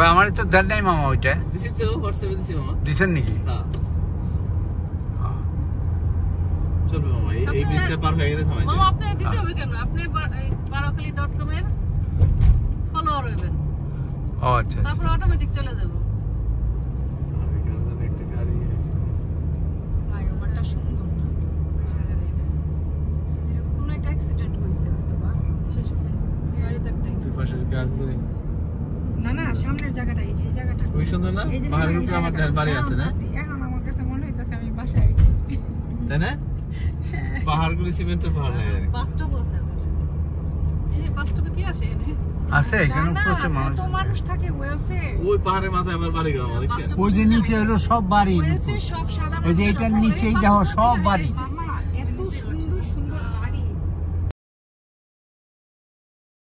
কই আমার তো দেন নাই মামা ওইটা দিছি তো হোয়াটসঅ্যাপে দিছি মামা দিছেন নাকি হ্যাঁ চলবে মামা এই ব্রিজটা পার হয়ে গেলে থামাই মামা আপনি দিতে হবে কেন আপনি barakali.com এর ফলোয়ার হইবেন ও আচ্ছা তারপর অটোমেটিক চলে যাব একটা গাড়ি আছে ভাই ওটা সুন্দর না কোন একটা অ্যাক্সিডেন্ট হইছে হয়তো বা শেষ হতে গাড়িতে একটা তুই পাশে গাছগুলি না সামনের জায়গাটা এই যে এই জায়গাটা ওই সুন্দর না পাহাড়ের উপরে আমার বাড়ি আছে না এখন আমার কাছে মনে হইতাছে আমি বাসায় আইছি তাই না পাহাড়গুলি সিমেন্টের পাহাড় লাগে বাস স্টপ আছে এই বাস স্টপে কি আসে আছে এখানে প্রচুর মানুষ তো মানুষ থাকে ওয়েলসে ওই পাহাড়ের মাথায় আবার বাড়ি গেল দেখছেন ওই যে নিচে হলো সব বাড়ি ওয়েলসে সব সাদা এই যে এটার নিচেই দেখো সব বাড়ি মামা